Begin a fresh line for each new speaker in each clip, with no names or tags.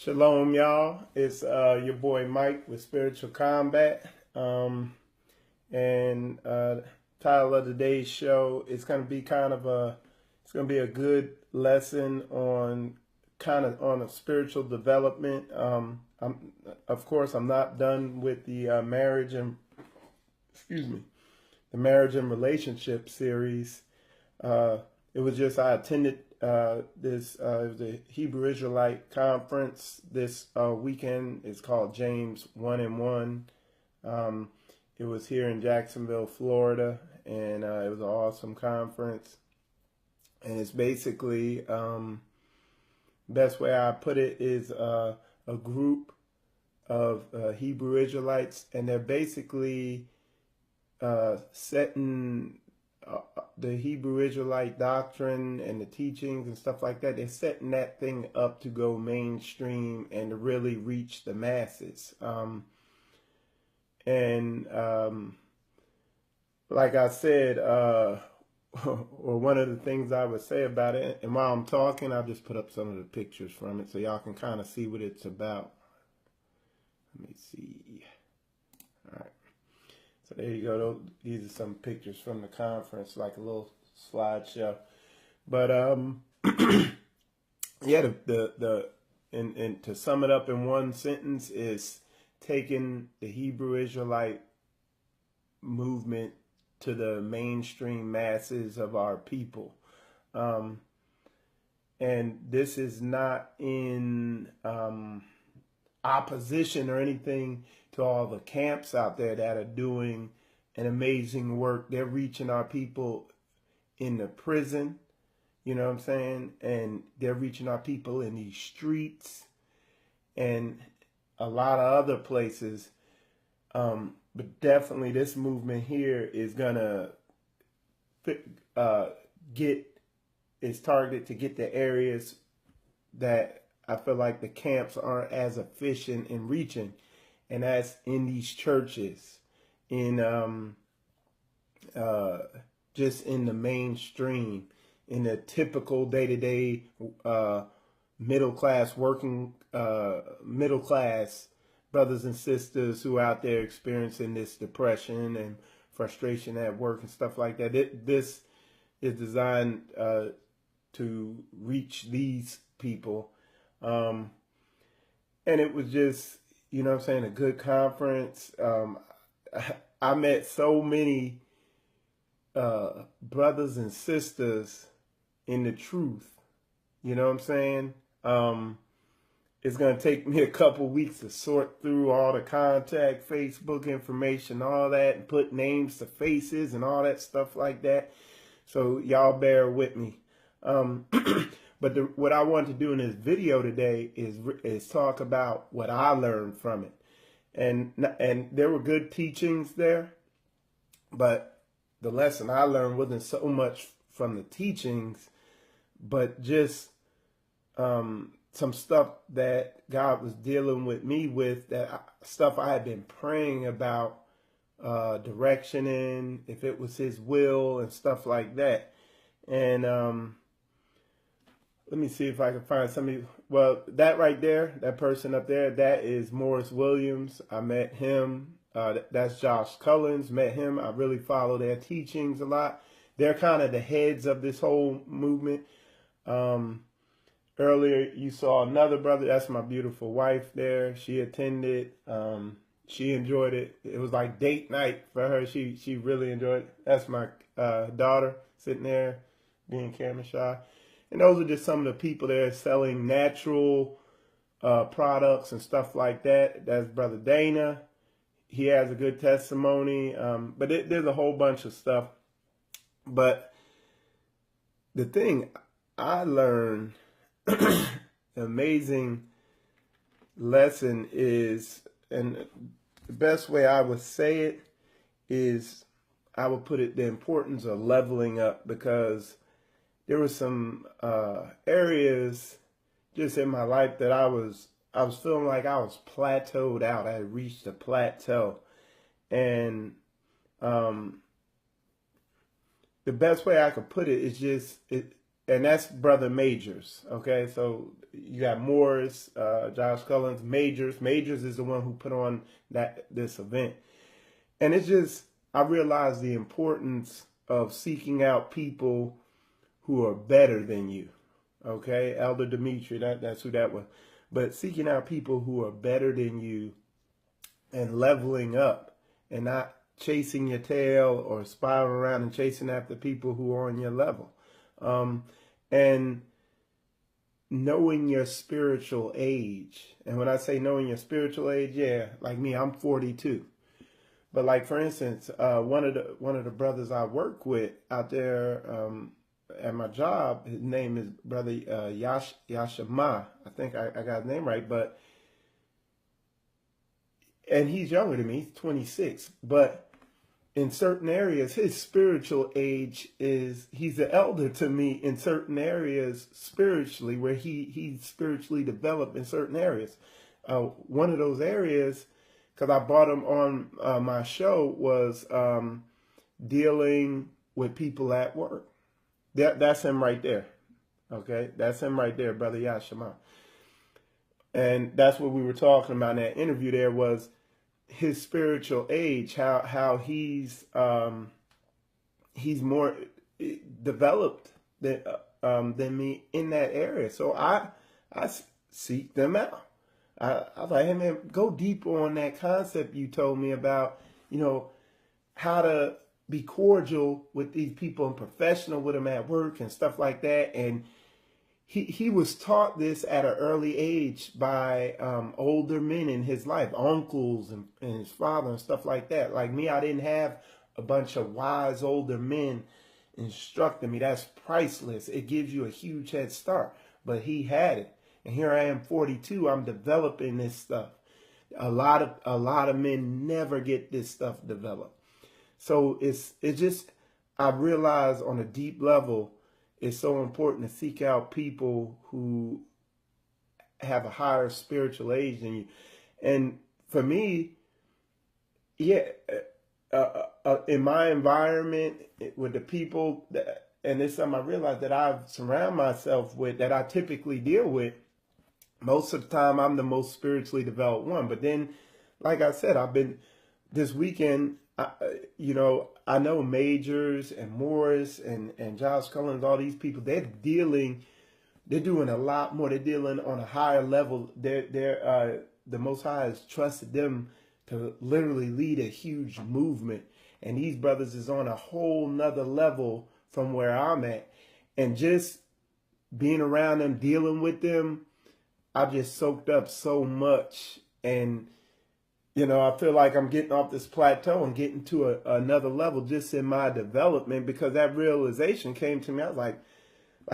Shalom, y'all. It's your boy Mike with Spiritual Combat. And title of today's show is going to be it's going to be a good lesson on on a spiritual development. Of course, I'm not done with the the marriage and relationship series. It was just I attended it was a Hebrew Israelite conference this weekend. It's called James 1 and 1. It was here in Jacksonville, Florida, and it was an awesome conference. And it's basically, best way I put it is a group of Hebrew Israelites, and they're basically setting the Hebrew Israelite doctrine and the teachings and stuff like that. They're setting that thing up to go mainstream and to really reach the masses. Like I said, or one of the things I would say about it, and while I'm talking, I'll just put up some of the pictures from it so y'all can kind of see what it's about. Let me see. All right. So there you go. These are some pictures from the conference, like a little slideshow. But yeah, and to sum it up in one sentence is taking the Hebrew Israelite movement to the mainstream masses of our people. And this is not in opposition or anything to all the camps out there that are doing an amazing work. They're reaching our people in the prison, you know what I'm saying? And they're reaching our people in these streets and a lot of other places. But definitely this movement here is gonna is targeted to get the areas that I feel like the camps aren't as efficient in reaching, and that's in these churches, in just in the mainstream, in the typical day-to-day middle class brothers and sisters who are out there experiencing this depression and frustration at work and stuff like that. This is designed to reach these people. And it was just, you know what I'm saying, a good conference. I met so many brothers and sisters in the truth. You know what I'm saying? It's going to take me a couple weeks to sort through all the contact, Facebook information, all that, and put names to faces and all that stuff like that. So y'all bear with me. But what I want to do in this video today is talk about what I learned from it. And there were good teachings there, but the lesson I learned wasn't so much from the teachings, but just some stuff that God was dealing with me with, stuff I had been praying about, direction in, if it was His will and stuff like that. And let me see if I can find somebody. Well, that right there, that person up there, that is Morris Williams. I met him. That's Josh Cullens. Met him. I really follow their teachings a lot. They're kind of the heads of this whole movement. Earlier, you saw another brother. That's my beautiful wife there. She attended. She enjoyed it. It was like date night for her. She really enjoyed it. That's my daughter sitting there being camera shy. And those are just some of the people there selling natural products and stuff like that. That's Brother Dana. He has a good testimony. But there's a whole bunch of stuff. But the thing I learned, the amazing lesson is, and the best way I would say it is, I would put it the importance of leveling up, because there were some areas just in my life that I was feeling like I was plateaued out. I had reached a plateau. And the best way I could put it is just and that's Brother Majors. Okay, so you got Morris, Josh Cullens, Majors. Majors is the one who put on this event, and it's just I realized the importance of seeking out people who are better than you. Okay, Elder Dimitri, that's who that was. But seeking out people who are better than you and leveling up and not chasing your tail or spiraling around and chasing after people who are on your level. And knowing your spiritual age. And when I say knowing your spiritual age, yeah, like me, I'm 42. But like, for instance, one of the brothers I work with out there at my job, his name is Brother Yashima. I think I got his name right, and he's younger than me. He's 26. But in certain areas, his spiritual age he's the elder to me in certain areas spiritually, where he's spiritually developed in certain areas. One of those areas, because I brought him on my show, was dealing with people at work. That's him right there. Okay, that's him right there, Brother Yashima. And that's what we were talking about in that interview. There was his spiritual age, how he's more developed than me in that area. So I seek them out. I was like, hey man, go deeper on that concept you told me about, how to be cordial with these people and professional with them at work and stuff like that. And he was taught this at an early age by older men in his life, uncles and his father and stuff like that. Like me, I didn't have a bunch of wise older men instructing me. That's priceless. It gives you a huge head start. But he had it. And here I am, 42. I'm developing this stuff. A lot of men never get this stuff developed. So it's just, I realize on a deep level, it's so important to seek out people who have a higher spiritual age than you. And for me, yeah, in my environment, with the people, and it's something I realized that I surround myself with, that I typically deal with, most of the time I'm the most spiritually developed one. But then, like I said, I've been, this weekend, I know Majors and Morris and Josh Cullens, all these people, they're doing a lot more. They're dealing on a higher level. The Most High has trusted them to literally lead a huge movement. And these brothers is on a whole nother level from where I'm at. And just being around them, dealing with them, I just soaked up so much. And I feel like I'm getting off this plateau and getting to another level just in my development, because that realization came to me. I was like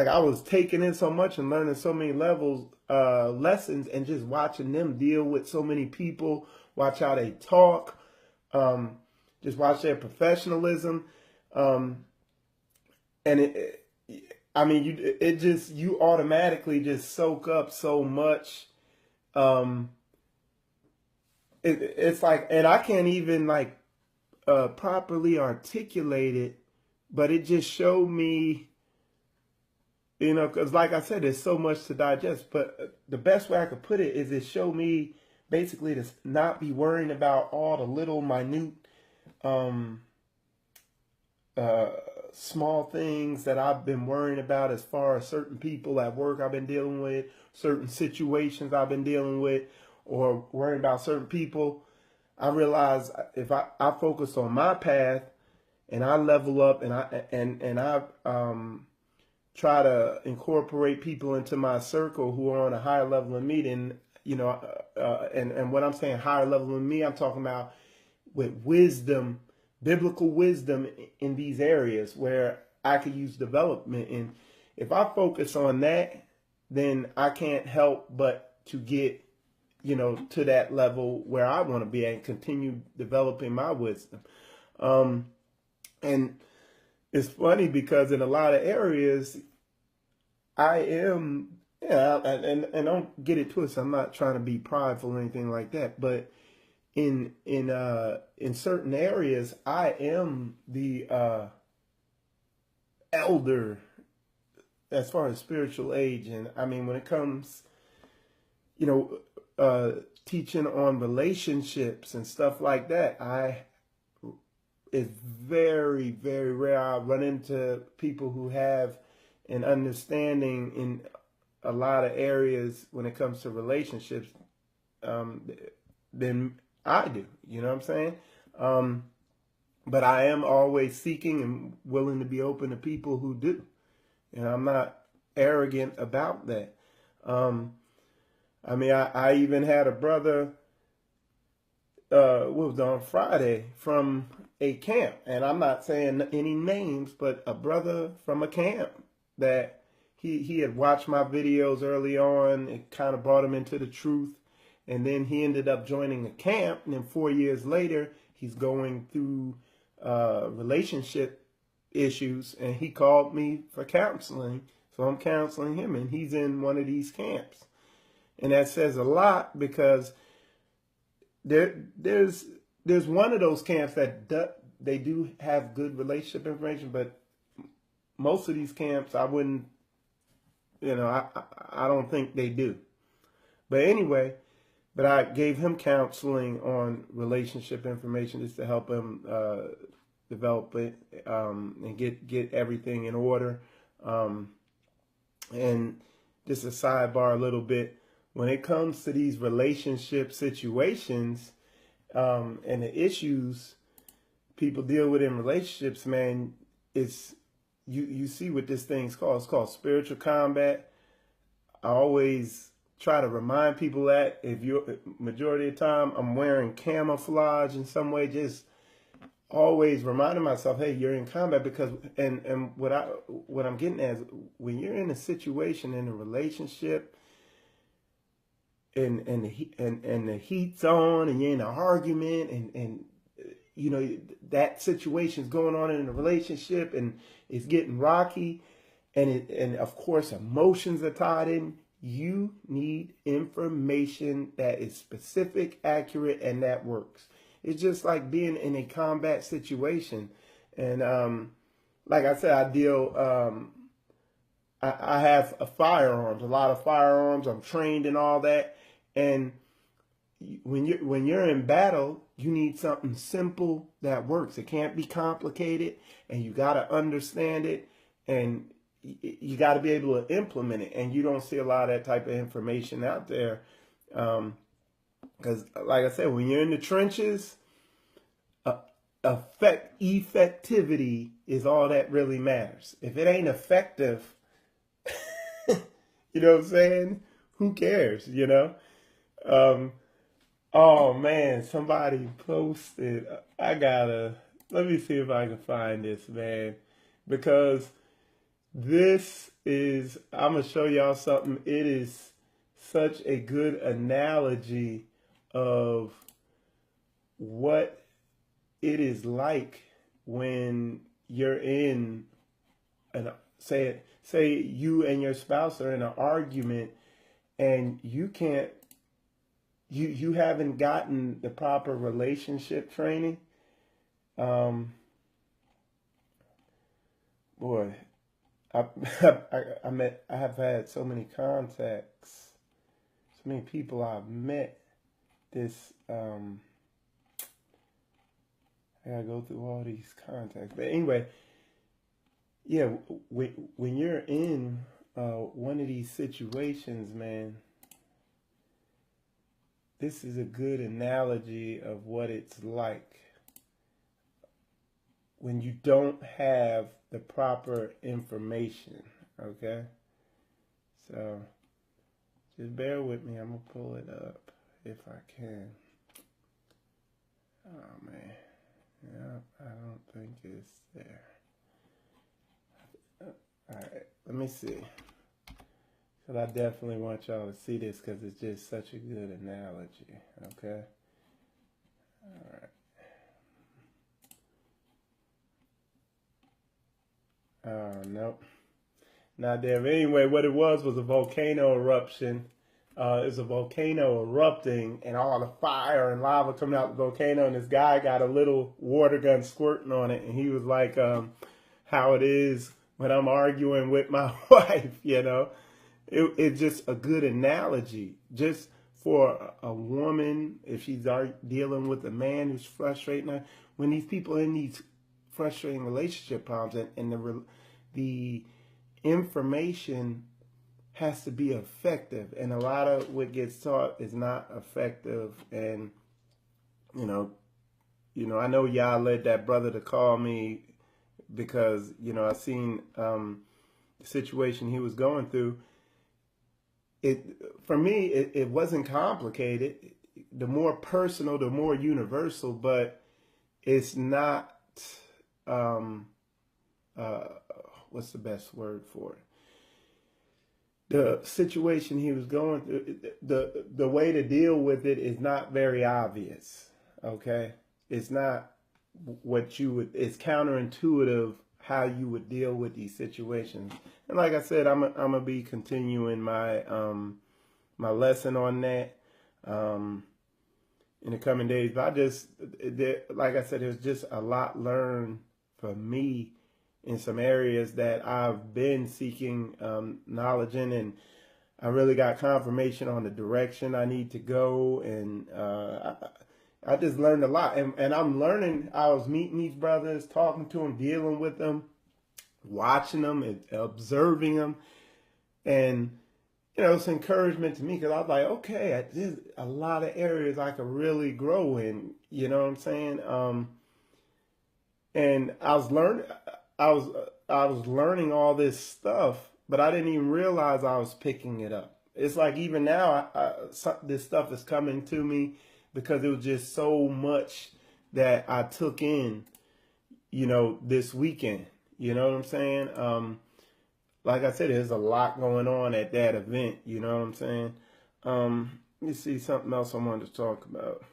I was taking in so much and learning so many lessons, and just watching them deal with so many people, watch how they talk, just watch their professionalism. And you automatically just soak up so much. It's like, and I can't even properly articulate it, but it just showed me, because like I said, there's so much to digest. But the best way I could put it is it showed me basically to not be worrying about all the little minute, small things that I've been worrying about, as far as certain people at work I've been dealing with, certain situations I've been dealing with, or worrying about certain people. I realize if I focus on my path and I level up and I try to incorporate people into my circle who are on a higher level than me, then and when I'm saying higher level than me, I'm talking about with wisdom, biblical wisdom in these areas where I could use development. And if I focus on that, then I can't help but to get to that level where I want to be at and continue developing my wisdom. And it's funny because in a lot of areas, I am, and don't get it twisted, I'm not trying to be prideful or anything like that, but in certain areas, I am the elder as far as spiritual age, and I mean, when it comes, you know, teaching on relationships and stuff like that, it's very, very rare I run into people who have an understanding in a lot of areas when it comes to relationships than I do. You know what I'm saying? But I am always seeking and willing to be open to people who do. And I'm not arrogant about that. I mean, I even had a brother, what was it, on Friday from a camp. And I'm not saying any names, but a brother from a camp that he had watched my videos early on. It kind of brought him into the truth. And then he ended up joining a camp. And then 4 years later, he's going through relationship issues. And he called me for counseling. So I'm counseling him. And he's in one of these camps. And that says a lot, because there's one of those camps that they do have good relationship information, but most of these camps I wouldn't, I don't think they do. But anyway, but I gave him counseling on relationship information just to help him develop it and get everything in order. And just a sidebar a little bit. When it comes to these relationship situations and the issues people deal with in relationships, man, it's you see what this thing's called. It's called spiritual combat. I always try to remind people that if you're majority of the time I'm wearing camouflage in some way, just always reminding myself, hey, you're in combat, because and what I'm getting at is when you're in a situation in a relationship, and the heat's on, and you're in an argument, and you know that situation's going on in a relationship, and it's getting rocky, and of course emotions are tied in. You need information that is specific, accurate, and that works. It's just like being in a combat situation, and like I said, I deal. I have a lot of firearms. I'm trained in all that. And when you're in battle, you need something simple that works. It can't be complicated, and you got to understand it, and you got to be able to implement it. And you don't see a lot of that type of information out there, because, like I said, when you're in the trenches, effectivity is all that really matters. If it ain't effective, you know what I'm saying? Who cares? You know. Oh man, somebody posted. Let me see if I can find this, man, because I'm gonna show y'all something. It is such a good analogy of what it is like when you're in say you and your spouse are in an argument, and you haven't gotten the proper relationship training. Boy, I have had so many contacts, so many people I've met. I gotta go through all these contacts. But anyway, yeah, when you're in one of these situations, man, this is a good analogy of what it's like when you don't have the proper information, okay? So just bear with me. I'm going to pull it up if I can. Oh, man. Yeah, I don't think it's there. All right, let me see. Because I definitely want y'all to see this, because it's just such a good analogy, okay? All right. Oh, nope. Not there. But anyway, what it was a volcano eruption. It's a volcano erupting, and all the fire and lava coming out the volcano, and this guy got a little water gun squirting on it, and he was like, how it is when I'm arguing with my wife, it's just a good analogy. Just for a woman, if she's dealing with a man who's frustrating her, when these people in these frustrating relationship problems, and the information has to be effective, and a lot of what gets taught is not effective. And I know y'all led that brother to call me because I seen the situation he was going through. For me, it wasn't complicated. The more personal, the more universal, but it's not. What's the best word for it? The situation he was going through, the way to deal with it is not very obvious. Okay, it's not it's counterintuitive how you would deal with these situations. And like I said, I'm gonna be continuing my my lesson on that in the coming days. But like I said, there's just a lot learned for me in some areas that I've been seeking knowledge in, and I really got confirmation on the direction I need to go. And I just learned a lot, and I'm learning. I was meeting these brothers, talking to them, dealing with them, watching them, and observing them, and it's encouragement to me, because I was like, okay, there's a lot of areas I could really grow in. You know what I'm saying? And I was learning all this stuff, but I didn't even realize I was picking it up. It's like even now, this stuff is coming to me because it was just so much that I took in, this weekend. You know what I'm saying? Like I said, there's a lot going on at that event. You know what I'm saying? Let me see something else I wanted to talk about.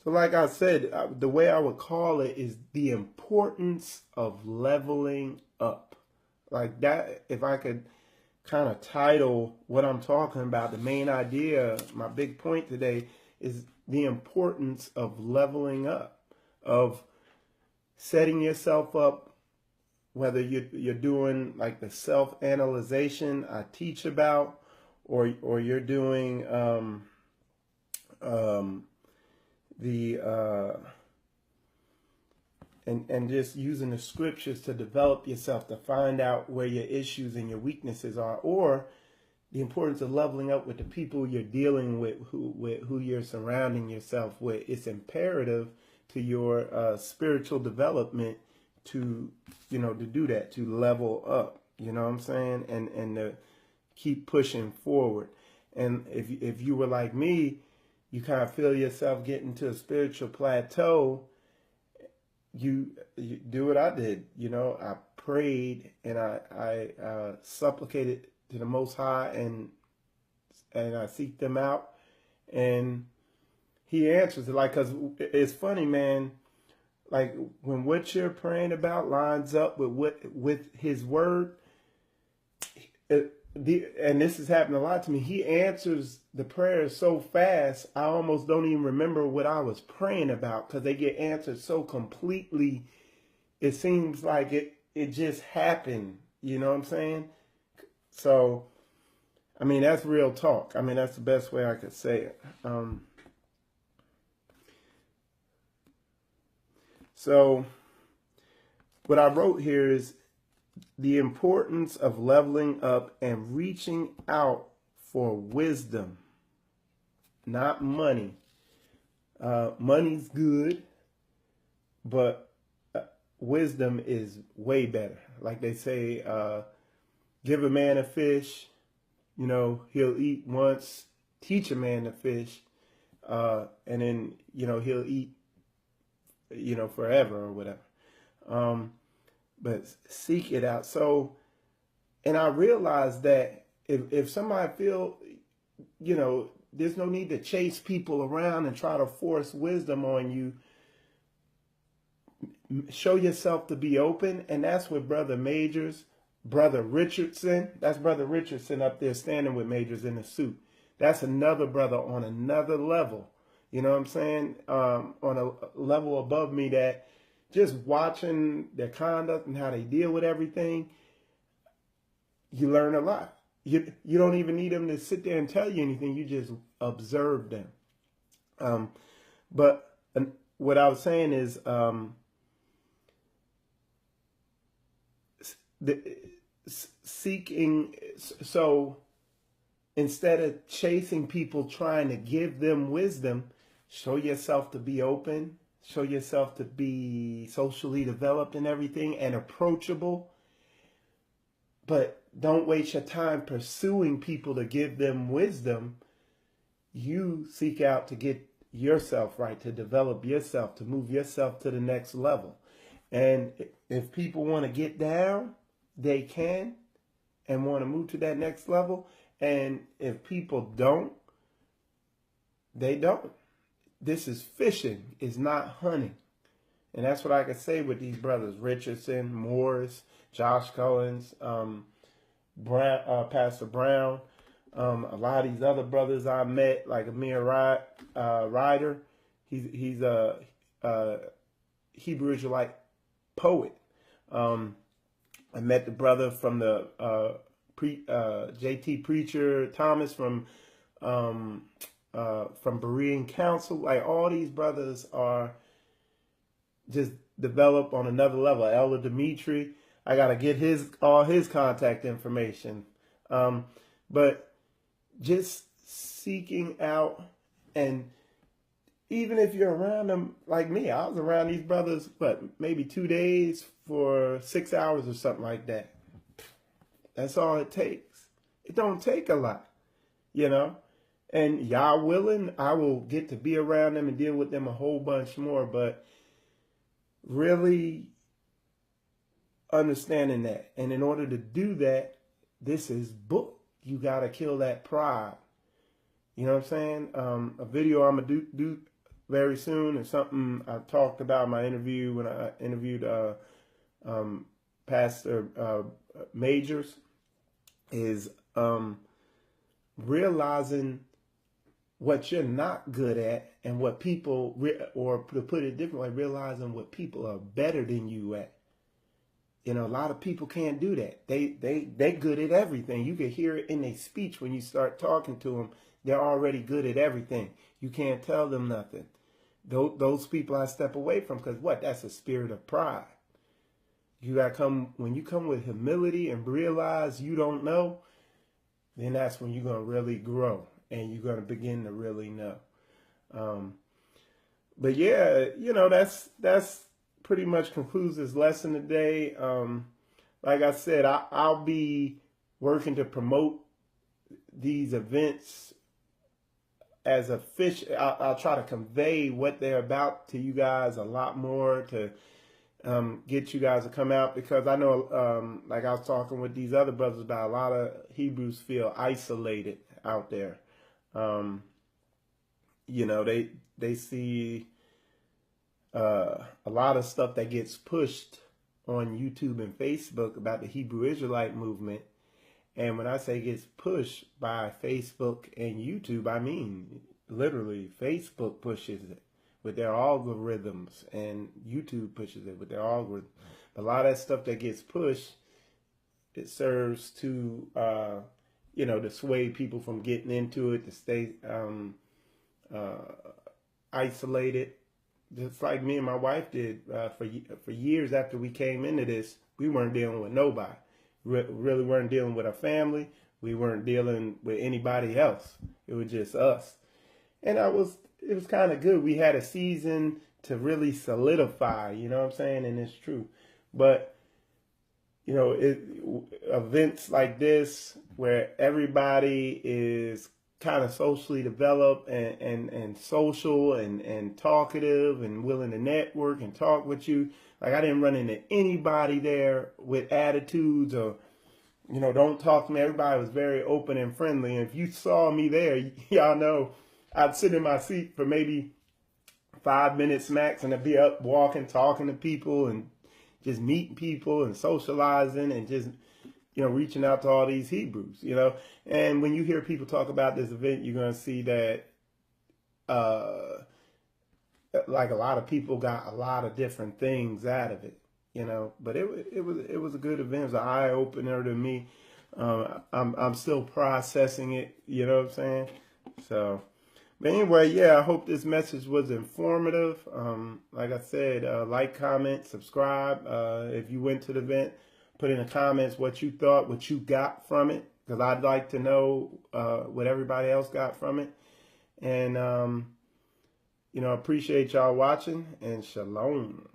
So like I said, the way I would call it is the importance of leveling up. Like that, if I could kind of title what I'm talking about, the main idea, my big point today is the importance of leveling up, of setting yourself up, whether you're doing like the self-analyzation I teach about, or you're doing and just using the scriptures to develop yourself, to find out where your issues and your weaknesses are, or the importance of leveling up with the people you're dealing with, who you're surrounding yourself with. It's imperative to your spiritual development to do that, to level up. You know what I'm saying? And to keep pushing forward. And if you were like me, you kind of feel yourself getting to a spiritual plateau, you do what I did. I prayed and I supplicated to the Most High, and I seek them out, and He answers it. Like, cause it's funny, man. Like when what you're praying about lines up with His word, and this has happened a lot to me. He answers the prayers so fast, I almost don't even remember what I was praying about, because they get answered so completely. It seems like it just happened. You know what I'm saying? So, I mean, that's real talk. I mean, that's the best way I could say it. So, what I wrote here is the importance of leveling up and reaching out for wisdom, not money. Money's good, but wisdom is way better. Like they say, give a man a fish, he'll eat once. Teach a man to fish, and then, he'll eat, forever or whatever. But seek it out. So, and I realized that if somebody feel, there's no need to chase people around and try to force wisdom on you. Show yourself to be open. And that's what Brother Richardson, that's Brother Richardson up there standing with Majors in the suit. That's another brother on another level. You know what I'm saying? On a level above me, that just watching their conduct and how they deal with everything, you learn a lot. You don't even need them to sit there and tell you anything. You just observe them. But what I was saying is, seeking. So instead of chasing people, trying to give them wisdom, show yourself to be open. Show yourself to be socially developed and everything, and approachable. But don't waste your time pursuing people to give them wisdom. You seek out to get yourself right, to develop yourself, to move yourself to the next level. And if people want to get down, they can, and want to move to that next level. And if people don't, they don't. This is fishing, it's not hunting. And that's what I can say with these brothers: Richardson, Morris, Josh Collins, Pastor Brown, a lot of these other brothers I met, like Amir Ryder. He's a Hebrew Israelite poet. I met the brother from the JT Preacher Thomas from Berean Council. Like, all these brothers are just developed on another level. Elder Dimitri, I gotta get all his contact information. But just seeking out, and even if you're around them, like me, I was around these brothers, maybe 2 days for 6 hours or something like that. That's all it takes. It don't take a lot, you know. And y'all willing, I will get to be around them and deal with them a whole bunch more. But really understanding that. And in order to do that, this is book. You got to kill that pride. You know what I'm saying? A video I'm going to do very soon, and something I talked about in my interview when I interviewed Pastor Majors, is realizing what you're not good at, and what people, or to put it differently, realizing what people are better than you at. You know, a lot of people can't do that. They good at everything. You can hear it in their speech when you start talking to them. They're already good at everything. You can't tell them nothing. Those people I step away from, because that's a spirit of pride. You got to come, when you come with humility and realize you don't know, then that's when you're going to really grow, and you're going to begin to really know. But yeah, you know, that's pretty much concludes this lesson today. Like I said, I'll be working to promote these events as a fish. I'll try to convey what they're about to you guys a lot more, to get you guys to come out, because I know, like I was talking with these other brothers about, a lot of Hebrews feel isolated out there. You know, they see a lot of stuff that gets pushed on YouTube and Facebook about the Hebrew Israelite movement. And when I say gets pushed by Facebook and YouTube, I mean literally Facebook pushes it with their algorithms, and YouTube pushes it with their algorithm. A lot of that stuff that gets pushed, it serves to, you know, dissuade people from getting into it, to stay isolated. Just like me and my wife did for years after we came into this. We weren't dealing with nobody. Really weren't dealing with our family. We weren't dealing with anybody else. It was just us. And it was kind of good. We had a season to really solidify, you know what I'm saying? And it's true. But, you know, events like this, where everybody is kind of socially developed and social and talkative and willing to network and talk with you. Like, I didn't run into anybody there with attitudes or, you know, don't talk to me. Everybody was very open and friendly. And if you saw me there, y'all know I'd sit in my seat for maybe 5 minutes max, and I'd be up walking, talking to people, and just meeting people and socializing, and just, you know, reaching out to all these Hebrews, you know. And when you hear people talk about this event, you're going to see that like a lot of people got a lot of different things out of it, But it was a good event. It was an eye opener to me. I'm still processing it. You know what I'm saying? So, but anyway, yeah. I hope this message was informative. Like I said, like, comment, subscribe. If you went to the event, put in the comments what you thought, what you got from it, because I'd like to know what everybody else got from it. And appreciate y'all watching, and shalom.